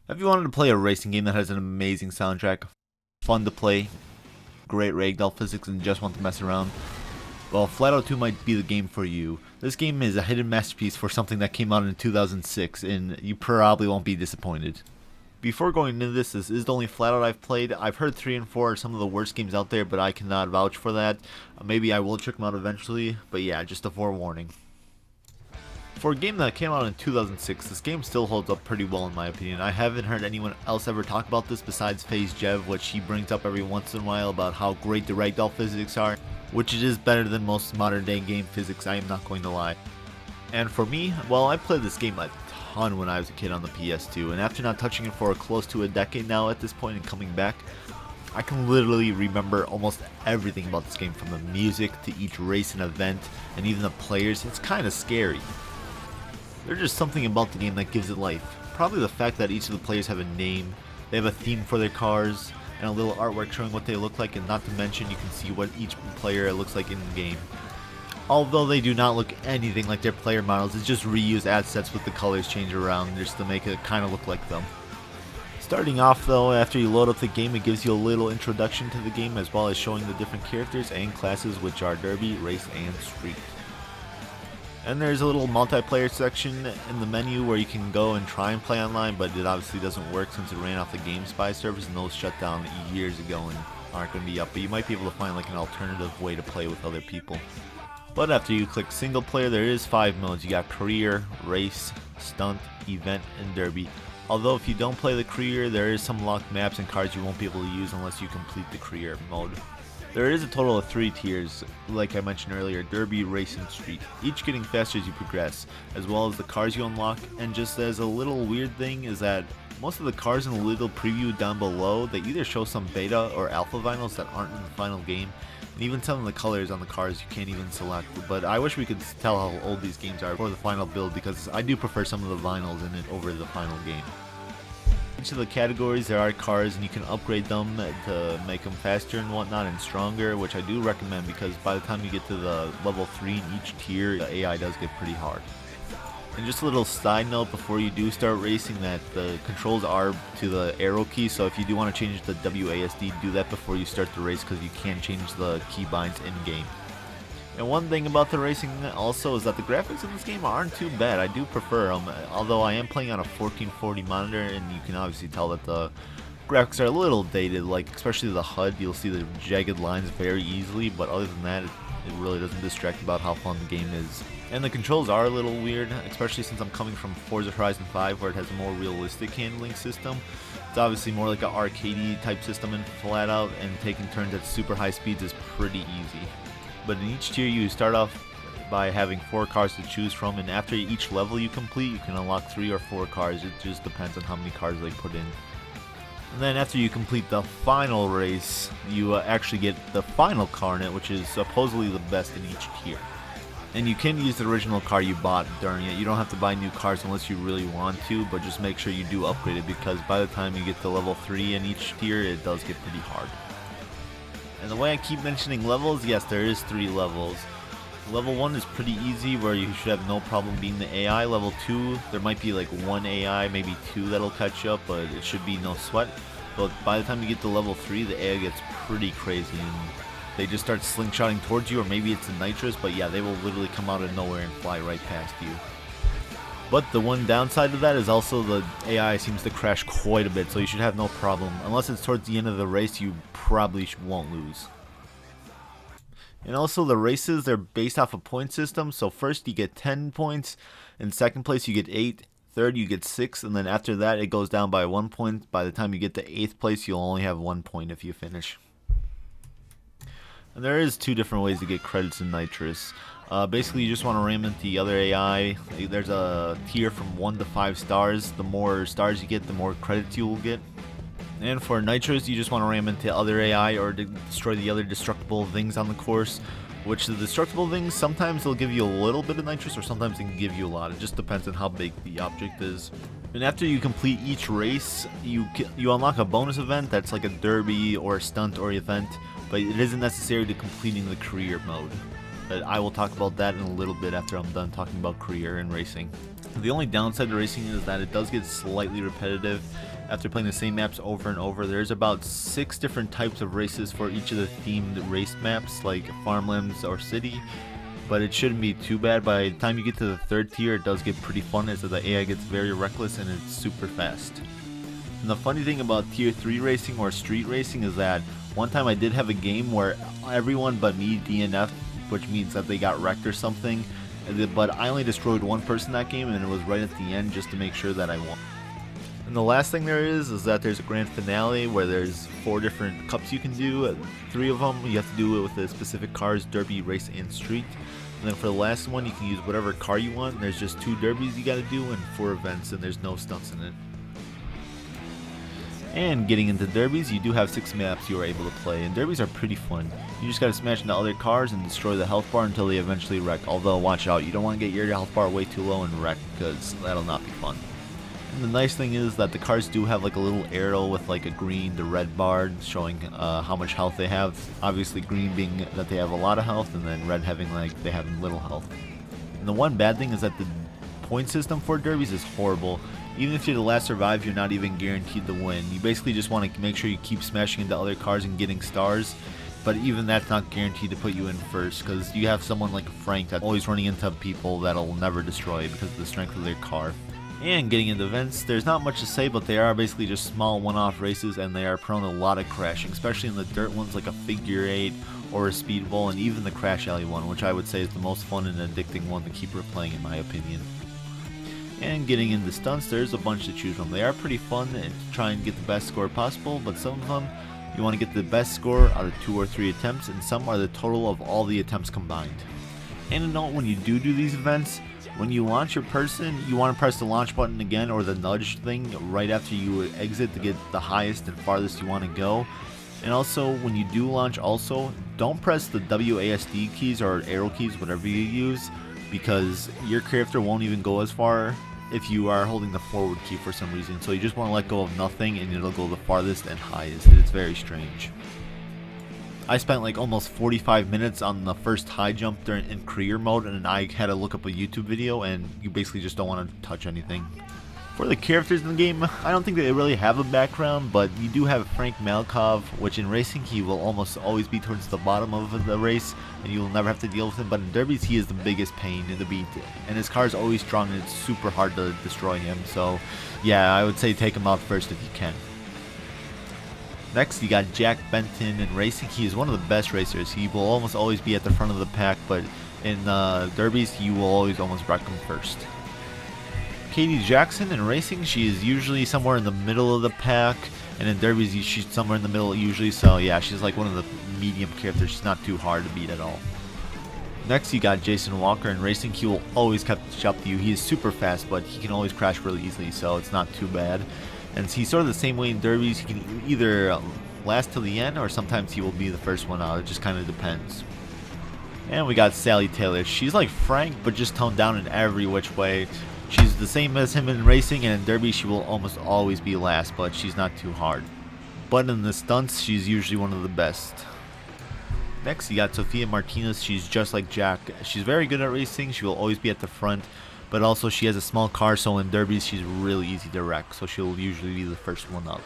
Have you wanted to play a racing game that has an amazing soundtrack, fun to play, great ragdoll physics, and just want to mess around? Well, FlatOut 2 might be the game for you. This game is a hidden masterpiece for something that came out in 2006, and you probably won't be disappointed. Before going into this is the only FlatOut I've played. I've heard 3 and 4 are some of the worst games out there, but I cannot vouch for that. Maybe I will check them out eventually, but yeah, just a forewarning. For a game that came out in 2006, this game still holds up pretty well in my opinion. I haven't heard anyone else ever talk about this besides FaZe Jev, which he brings up every once in a while about how great the ragdoll physics are, which it is better than most modern day game physics, I am not going to lie. And for me, well, I played this game a ton when I was a kid on the PS2, and after not touching it for close to a decade now at this point and coming back, I can literally remember almost everything about this game, from the music to each race and event, and even the players. It's kind of scary. There's just something about the game that gives it life. Probably the fact that each of the players have a name, they have a theme for their cars, and a little artwork showing what they look like, and not to mention you can see what each player looks like in the game. Although they do not look anything like their player models, it's just reused assets with the colors changed around just to make it kind of look like them. Starting off though, after you load up the game, it gives you a little introduction to the game as well as showing the different characters and classes, which are Derby, Race, and Street. And there's a little multiplayer section in the menu where you can go and try and play online, but it obviously doesn't work since it ran off the GameSpy servers and those shut down years ago and aren't going to be up. But you might be able to find like an alternative way to play with other people. But after you click single player, there is 5 modes. You got career, race, stunt, event, and derby. Although if you don't play the career, there is some locked maps and cards you won't be able to use unless you complete the career mode. There is a total of 3 tiers, like I mentioned earlier: Derby, Race, and Street, each getting faster as you progress, as well as the cars you unlock. And just as a little weird thing is that most of the cars in the little preview down below, they either show some beta or alpha vinyls that aren't in the final game, and even some of the colors on the cars you can't even select. But I wish we could tell how old these games are for the final build, because I do prefer some of the vinyls in it over the final game. Each of the categories there are cars, and you can upgrade them to make them faster and whatnot and stronger, which I do recommend, because by the time you get to the level 3 in each tier, the AI does get pretty hard. And just a little side note before you do start racing, that the controls are to the arrow key, so if you do want to change the WASD, do that before you start the race, because you can change the keybinds in game. And one thing about the racing also is that the graphics in this game aren't too bad. I do prefer them, although I am playing on a 1440 monitor, and you can obviously tell that the graphics are a little dated, like especially the HUD. You'll see the jagged lines very easily, but other than that, it really doesn't distract about how fun the game is. And the controls are a little weird, especially since I'm coming from Forza Horizon 5, where it has a more realistic handling system. It's obviously more like an arcadey type system in FlatOut, and taking turns at super high speeds is pretty easy. But in each tier you start off by having 4 cars to choose from, and after each level you complete, you can unlock 3 or 4 cars. It just depends on how many cars they put in. And then after you complete the final race, you actually get the final car in it, which is supposedly the best in each tier. And you can use the original car you bought during it. You don't have to buy new cars unless you really want to, but just make sure you do upgrade it, because by the time you get to level 3 in each tier, it does get pretty hard. And the way I keep mentioning levels, yes, there is 3 levels. Level 1 is pretty easy, where you should have no problem beating the AI. Level 2, there might be like 1 AI, maybe 2 that'll catch up, but it should be no sweat. But by the time you get to level 3, the AI gets pretty crazy, and they just start slingshotting towards you, or maybe it's a nitrous, but yeah, they will literally come out of nowhere and fly right past you. But the one downside of that is also the AI seems to crash quite a bit, so you should have no problem. Unless it's towards the end of the race, you probably won't lose. And also the races, they're based off a point system, so first you get 10 points, in second place you get 8, third you get 6, and then after that it goes down by 1 point. By the time you get to 8th place, you'll only have 1 point if you finish. And there is 2 different ways to get credits in Nitrous. Basically, you just want to ram into the other AI. There's a tier from 1 to 5 stars. The more stars you get, the more credits you will get. And for Nitrous, you just want to ram into other AI or destroy the other destructible things on the course. Which the destructible things, sometimes they'll give you a little bit of Nitrous, or sometimes they can give you a lot. It just depends on how big the object is. And after you complete each race, you unlock a bonus event that's like a derby or a stunt or event, but it isn't necessary to completing the career mode. But I will talk about that in a little bit after I'm done talking about career and racing. The only downside to racing is that it does get slightly repetitive, after playing the same maps over and over. There's about 6 different types of races for each of the themed race maps, like farmlands or city, but it shouldn't be too bad. By the time you get to the 3rd tier, it does get pretty fun as the AI gets very reckless and it's super fast. And the funny thing about tier 3 racing or street racing is that one time I did have a game where everyone but me DNF, which means that they got wrecked or something, but I only destroyed one person that game, and it was right at the end just to make sure that I won. And the last thing there is that there's a grand finale where there's 4 different cups you can do. 3 of them you have to do it with the specific cars: derby, race, and street. And then for the last one you can use whatever car you want. There's just 2 derbies you gotta do and 4 events, and there's no stunts in it. And getting into derbies, you do have 6 maps you are able to play, and derbies are pretty fun. You just gotta smash into other cars and destroy the health bar until they eventually wreck. Although watch out, you don't want to get your health bar way too low and wreck, because that'll not be fun. And the nice thing is that the cars do have like a little arrow with like a green to red bar showing how much health they have. Obviously green being that they have a lot of health, and then red having like they have little health. And the one bad thing is that the point system for derbies is horrible. Even if you're the last survive, you're not even guaranteed to win. You basically just want to make sure you keep smashing into other cars and getting stars, but even that's not guaranteed to put you in first, because you have someone like Frank that's always running into people that'll never destroy because of the strength of their car. And getting into events, there's not much to say, but they are basically just small one-off races, and they are prone to a lot of crashing, especially in the dirt ones like a figure 8 or a speed bowl, and even the crash alley one, which I would say is the most fun and addicting one to keep replaying in my opinion. And getting into stunts, there's a bunch to choose from. They are pretty fun and try and get the best score possible, but some of them you want to get the best score out of 2 or 3 attempts, and some are the total of all the attempts combined. And a note, when you do these events, when you launch your person, you want to press the launch button again or the nudge thing right after you exit to get the highest and farthest you want to go. And also, when you do launch, also don't press the WASD keys or arrow keys, whatever you use, because your character won't even go as far if you are holding the forward key for some reason. So you just want to let go of nothing and it'll go the farthest and highest. It's very strange. I spent like almost 45 minutes on the first high jump in career mode, and I had to look up a YouTube video, and you basically just don't want to touch anything. For the characters in the game, I don't think they really have a background, but you do have Frank Malkov, which in racing he will almost always be towards the bottom of the race, and you will never have to deal with him, but in derbies he is the biggest pain in the beat, and his car is always strong and it's super hard to destroy him, so yeah, I would say take him out first if you can. Next, you got Jack Benton in racing. He is one of the best racers. He will almost always be at the front of the pack, but in derbies, you will always almost wreck him first. Katie Jackson in racing, she is usually somewhere in the middle of the pack, and in derbies, she's somewhere in the middle usually, so yeah, she's like one of the medium characters. She's not too hard to beat at all. Next, you got Jason Walker in racing. He will always catch up to you. He is super fast, but he can always crash really easily, so it's not too bad. And he's sort of the same way in derbies. He can either last till the end, or sometimes he will be the first one out. It just kind of depends. And we got Sally Taylor. She's like Frank, but just toned down in every which way. She's the same as him in racing, and in derby she will almost always be last, but she's not too hard. But in the stunts, she's usually one of the best. Next, you got Sofia Martinez. She's just like Jack. She's very good at racing. She will always be at the front, but also she has a small car, so in derbies she's really easy to wreck, so she'll usually be the first one out.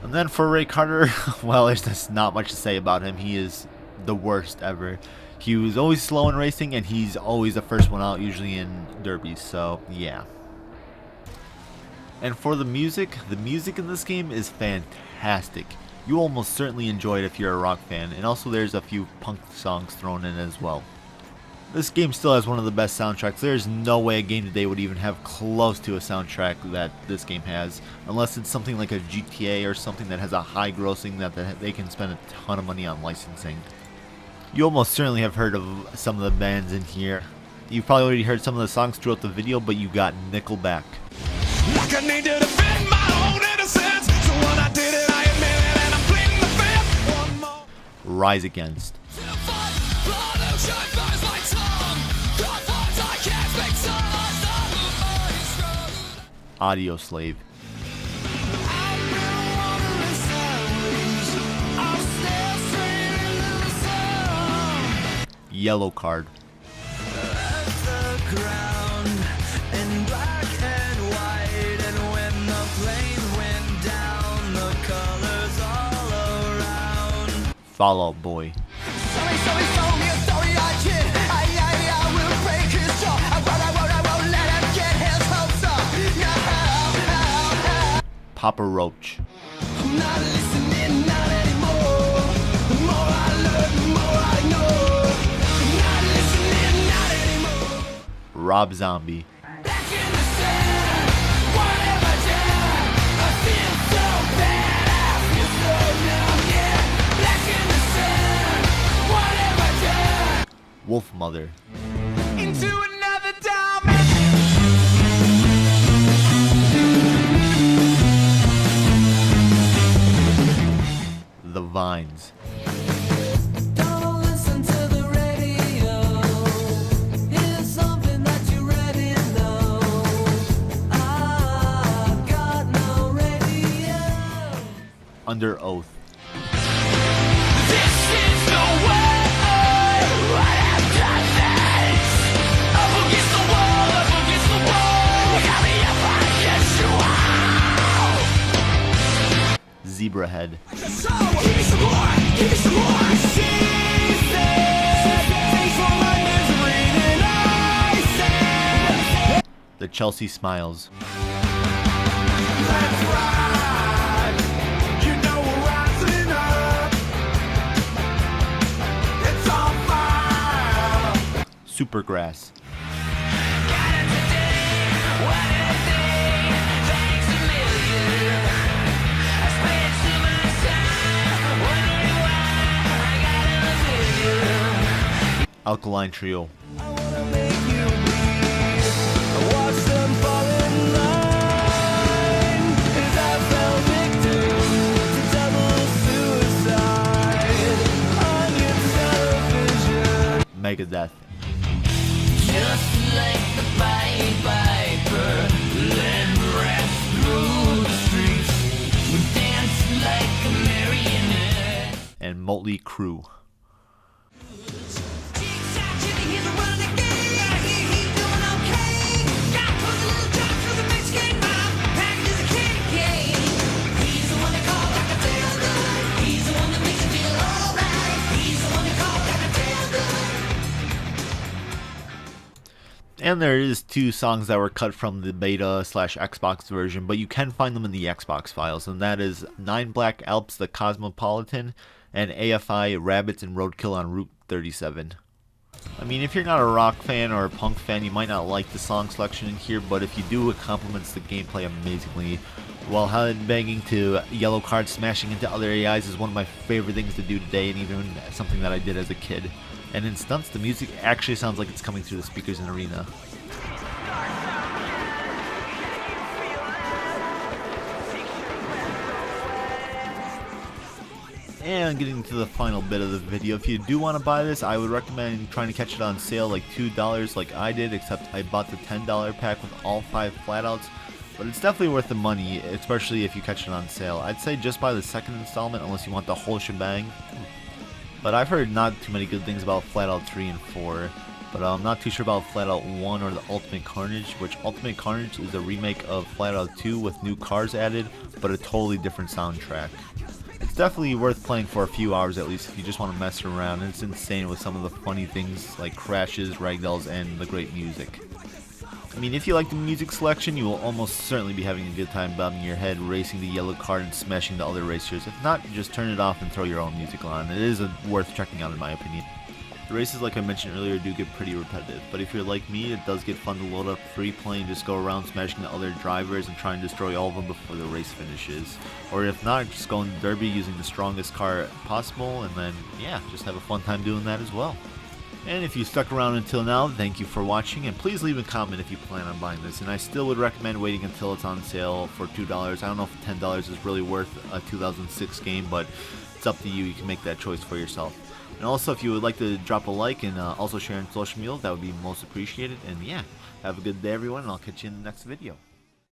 And then for Ray Carter, well, there's just not much to say about him. He is the worst ever. He was always slow in racing, and he's always the first one out, usually in derbies, so yeah. And for the music in this game is fantastic. You almost certainly enjoy it if you're a rock fan, and also there's a few punk songs thrown in as well. This game still has one of the best soundtracks. There's no way a game today would even have close to a soundtrack that this game has, unless it's something like a GTA or something that has a high grossing that they can spend a ton of money on licensing. You almost certainly have heard of some of the bands in here. You've probably already heard some of the songs throughout the video, but you got Nickelback, Like I need to defend my own innocence. So when I did it, I admit it, and I'm pleading the fifth. One more. Rise Against, Audio Slave, Yellow Card, Fall Out Boy. Papa Roach. Rob Zombie. Wolf Mother. Into another dimension. The Vines. Don't listen to the radio. Here's something that you already know. I've got no radio. Under Oath. This is the way. I have done this. Up against the wall, up against the wall. Got me up, I guess you out. Zebra Head. So, give me some more, give me some more. She said, thanks for my misery, and I said, The Chelsea Smiles. let's ride. You know we're rising up. It's on fire. Supergrass. Got it today, what a day. Thanks a million. I spent too much time wondering why I got a million. Alkaline Trio. I wanna make you bleed. I watch them fall in line. As I fell victim to double suicide on your television. Megadeth. Just like the Pied Piper, led rats through the streets. We dance like a marionette. And Motley Crue. And there is 2 songs that were cut from the beta/Xbox version, but you can find them in the Xbox files, and that is 9 Black Alps, the Cosmopolitan, and AFI, Rabbits, and Roadkill on Route 37. I mean, if you're not a rock fan or a punk fan, you might not like the song selection in here, but if you do, it complements the gameplay amazingly. While headbanging to yellow cards smashing into other AIs is one of my favorite things to do today, and even something that I did as a kid. And in Stunts, the music actually sounds like it's coming through the speakers in Arena. And getting to the final bit of the video, if you do want to buy this, I would recommend trying to catch it on sale like $2 like I did, except I bought the $10 pack with all 5 FlatOuts. But it's definitely worth the money, especially if you catch it on sale. I'd say just buy the second installment unless you want the whole shebang. But I've heard not too many good things about FlatOut 3 and 4. But I'm not too sure about FlatOut 1 or the Ultimate Carnage, which Ultimate Carnage is a remake of FlatOut 2 with new cars added, but a totally different soundtrack. It's definitely worth playing for a few hours at least if you just want to mess around, and it's insane with some of the funny things like crashes, ragdolls, and the great music. I mean, if you like the music selection, you will almost certainly be having a good time bobbing your head, racing the yellow card, and smashing the other racers. If not, just turn it off and throw your own music on. It is worth checking out in my opinion. The races, like I mentioned earlier, do get pretty repetitive, but if you're like me, it does get fun to load up free play and just go around smashing the other drivers and try and destroy all of them before the race finishes. Or if not, just go in the Derby using the strongest car possible, and then, yeah, just have a fun time doing that as well. And if you stuck around until now, thank you for watching, and please leave a comment if you plan on buying this, and I still would recommend waiting until it's on sale for $2. I don't know if $10 is really worth a 2006 game, but it's up to you. You can make that choice for yourself. And also, if you would like to drop a like and also share on social media, that would be most appreciated. And yeah, have a good day everyone, and I'll catch you in the next video.